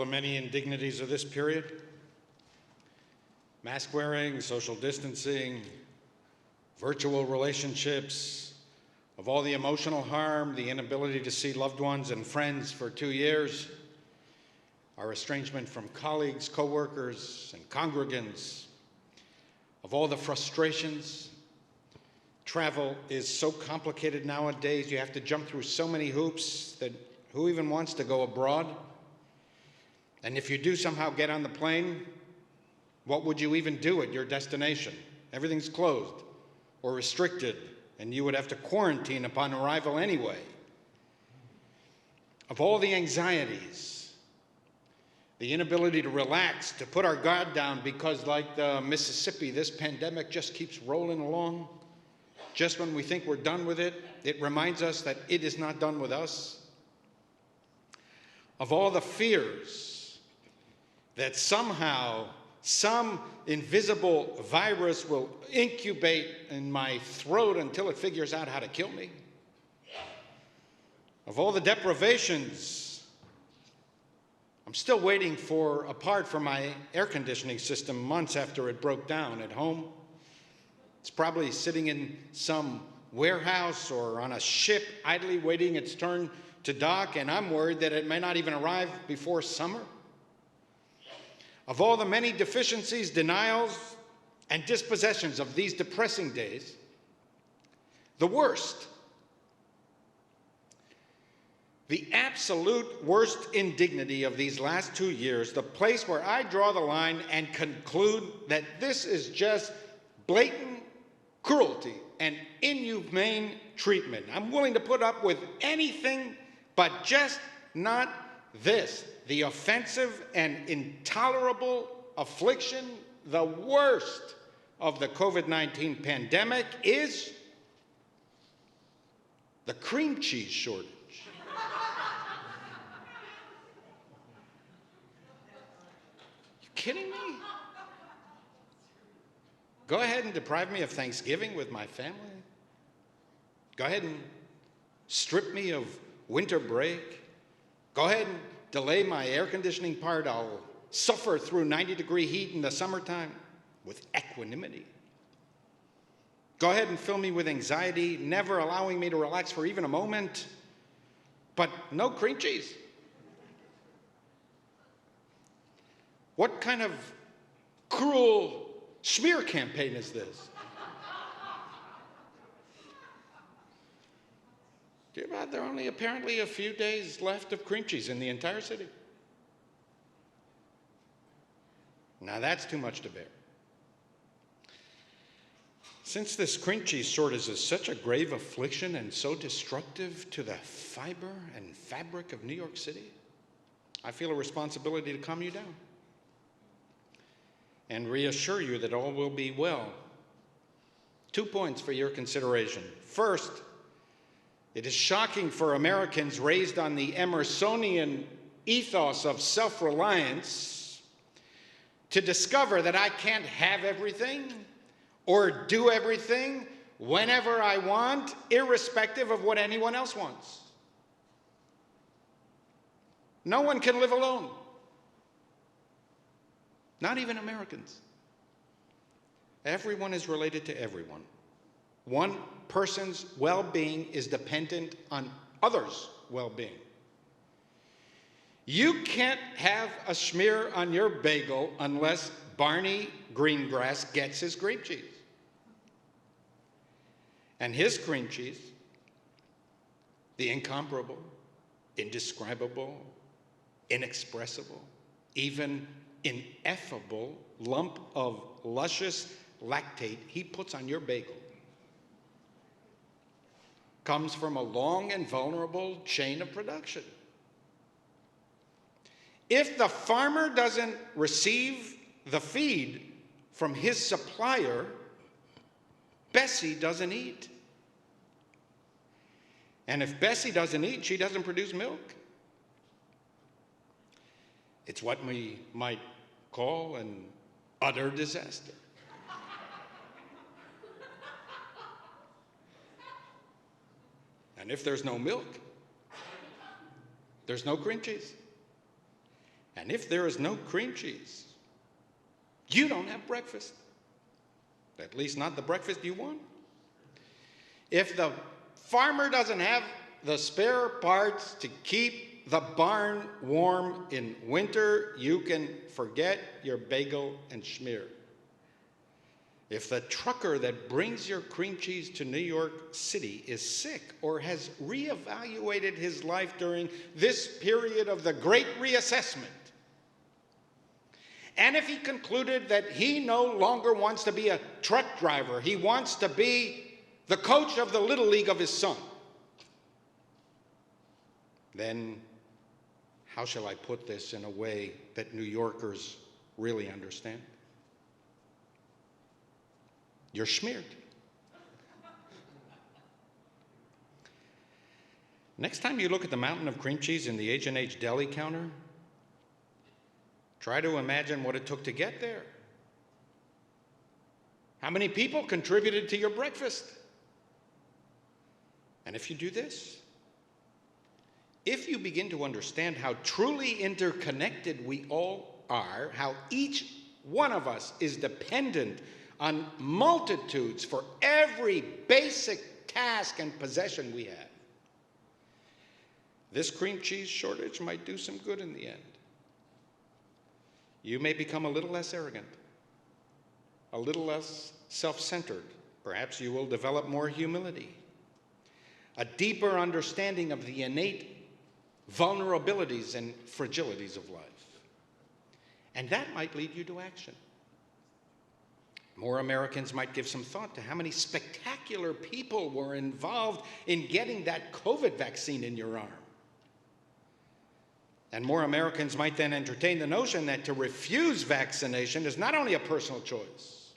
the many indignities of this period, mask wearing, social distancing, virtual relationships, of all the emotional harm, the inability to see loved ones and friends for 2 years, our estrangement from colleagues, co-workers, and congregants, of all the frustrations. Travel is so complicated nowadays. You have to jump through so many hoops that who even wants to go abroad? And if you do somehow get on the plane, what would you even do at your destination? Everything's closed or restricted, and you would have to quarantine upon arrival anyway. Of all the anxieties, the inability to relax, to put our guard down because, like the Mississippi, this pandemic just keeps rolling along. Just when we think we're done with it, it reminds us that it is not done with us. Of all the fears that somehow some invisible virus will incubate in my throat until it figures out how to kill me. Of all the deprivations, I'm still waiting for a part for my air conditioning system months after it broke down at home. It's probably sitting in some warehouse or on a ship idly waiting its turn to dock, and I'm worried that it may not even arrive before summer. Of all the many deficiencies, denials, and dispossessions of these depressing days, the worst, the absolute worst indignity of these last 2 years, the place where I draw the line and conclude that this is just blatant cruelty and inhumane treatment. I'm willing to put up with anything, but just not this. The offensive and intolerable affliction, the worst of the COVID-19 pandemic, is the cream cheese shortage. You kidding me? Go ahead and deprive me of Thanksgiving with my family. Go ahead and strip me of winter break. Go ahead and delay my air conditioning part. I'll suffer through 90-degree heat in the summertime with equanimity. Go ahead and fill me with anxiety, never allowing me to relax for even a moment, but no cream cheese. What kind of cruel smear campaign is this? Dear God, there are only apparently a few days left of cream cheese in the entire city. Now that's too much to bear. Since this cream cheese shortage is such a grave affliction and so destructive to the fiber and fabric of New York City, I feel a responsibility to calm you down and reassure you that all will be well. 2 points for your consideration. First, it is shocking for Americans raised on the Emersonian ethos of self-reliance to discover that I can't have everything or do everything whenever I want, irrespective of what anyone else wants. No one can live alone. Not even Americans. Everyone is related to everyone. One person's well-being is dependent on others' well-being. You can't have a smear on your bagel unless Barney Greengrass gets his cream cheese. And his cream cheese, the incomparable, indescribable, inexpressible, even ineffable lump of luscious lactate he puts on your bagel comes from a long and vulnerable chain of production. If the farmer doesn't receive the feed from his supplier, Bessie doesn't eat. And if Bessie doesn't eat, she doesn't produce milk. It's what we might call an utter disaster. And if there's no milk, there's no cream cheese. And if there is no cream cheese, you don't have breakfast. At least not the breakfast you want. If the farmer doesn't have the spare parts to keep the barn warm in winter, you can forget your bagel and schmear. If the trucker that brings your cream cheese to New York City is sick or has reevaluated his life during this period of the Great Reassessment, and if he concluded that he no longer wants to be a truck driver, he wants to be the coach of the Little League of his son, then how shall I put this in a way that New Yorkers really understand? You're smeared. Next time you look at the mountain of cream cheese in the H&H deli counter, try to imagine what it took to get there. How many people contributed to your breakfast? And if you do this, if you begin to understand how truly interconnected we all are, how each one of us is dependent on multitudes for every basic task and possession we have, this cream cheese shortage might do some good in the end. You may become a little less arrogant, a little less self-centered. Perhaps you will develop more humility, a deeper understanding of the innate vulnerabilities and fragilities of life. And that might lead you to action. More Americans might give some thought to how many spectacular people were involved in getting that COVID vaccine in your arm. And more Americans might then entertain the notion that to refuse vaccination is not only a personal choice.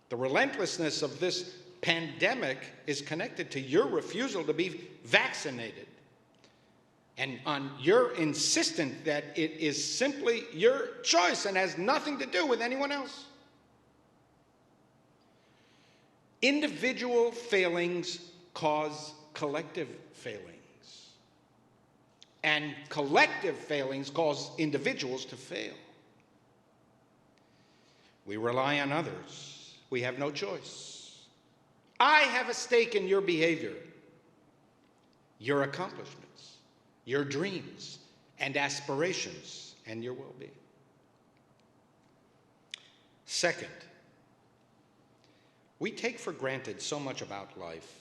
The relentlessness of this pandemic is connected to your refusal to be vaccinated, and on your insistence that it is simply your choice and has nothing to do with anyone else. Individual failings cause collective failings. And collective failings cause individuals to fail. We rely on others. We have no choice. I have a stake in your behavior, your accomplishments, your dreams and aspirations, and your well-being. Second, we take for granted so much about life.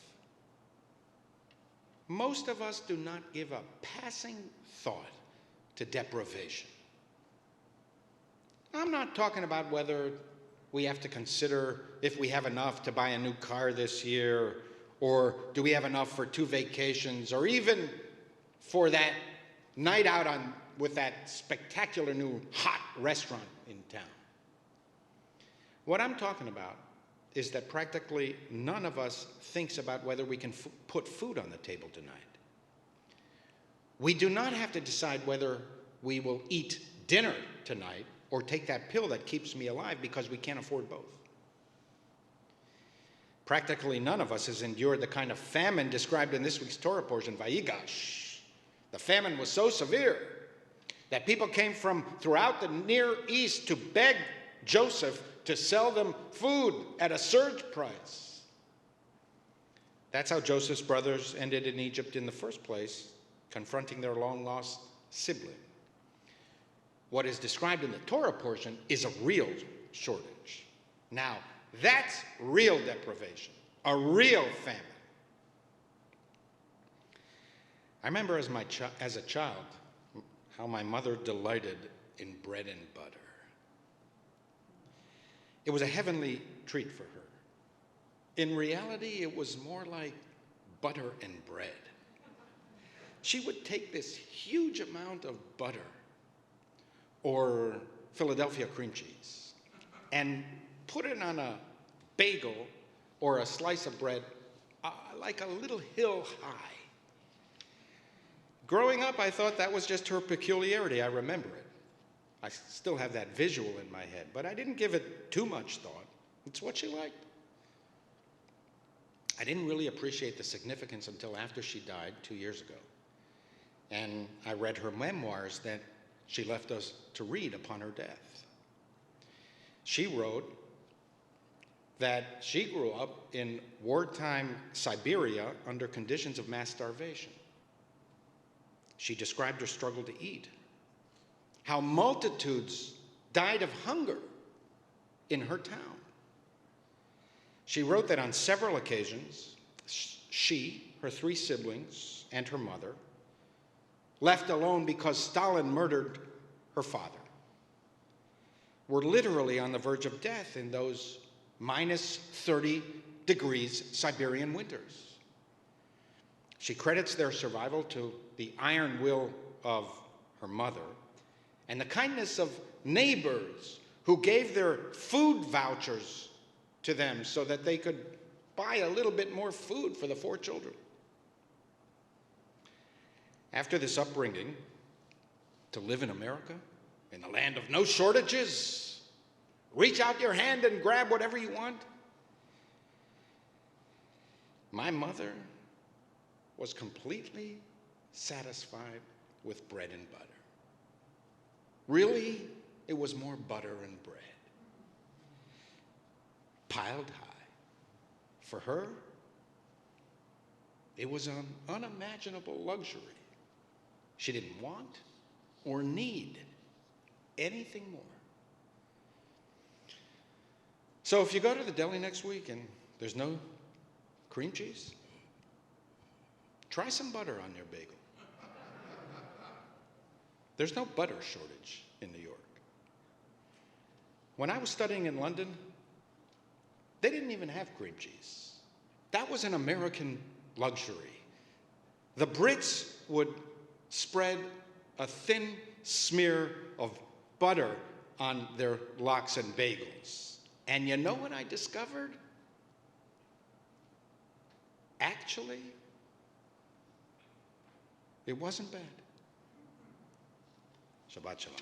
Most of us do not give a passing thought to deprivation. I'm not talking about whether we have to consider if we have enough to buy a new car this year, or do we have enough for 2 vacations, or even for that night out with that spectacular new hot restaurant in town. What I'm talking about is that practically none of us thinks about whether we can put food on the table tonight. We do not have to decide whether we will eat dinner tonight or take that pill that keeps me alive, because we can't afford both. Practically none of us has endured the kind of famine described in this week's Torah portion, Vayigash. The famine was so severe that people came from throughout the Near East to beg Joseph to sell them food at a surge price. That's how Joseph's brothers ended in Egypt in the first place, confronting their long-lost sibling. What is described in the Torah portion is a real shortage. Now, that's real deprivation, a real famine. I remember as a child how my mother delighted in bread and butter. It was a heavenly treat for her. In reality, it was more like butter and bread. She would take this huge amount of butter or Philadelphia cream cheese and put it on a bagel or a slice of bread like a little hill high. Growing up, I thought that was just her peculiarity. I remember it. I still have that visual in my head, but I didn't give it too much thought. It's what she liked. I didn't really appreciate the significance until after she died 2 years ago. and I read her memoirs that she left us to read upon her death. She wrote that she grew up in wartime Siberia under conditions of mass starvation. She described her struggle to eat, how multitudes died of hunger in her town. She wrote that on several occasions, she, her 3 siblings, and her mother left alone because Stalin murdered her father, were literally on the verge of death in those minus 30 degrees Siberian winters. She credits their survival to the iron will of her mother and the kindness of neighbors who gave their food vouchers to them so that they could buy a little bit more food for the 4 children. After this upbringing, to live in America, in the land of no shortages, reach out your hand and grab whatever you want, my mother was completely satisfied with bread and butter. Really, it was more butter and bread, piled high. For her, it was an unimaginable luxury. She didn't want or need anything more. So if you go to the deli next week and there's no cream cheese, try some butter on your bagel. There's no butter shortage in New York. When I was studying in London, they didn't even have cream cheese. That was an American luxury. The Brits would spread a thin smear of butter on their lox and bagels. And you know what I discovered? Actually, it wasn't bad. Shabbat shalom.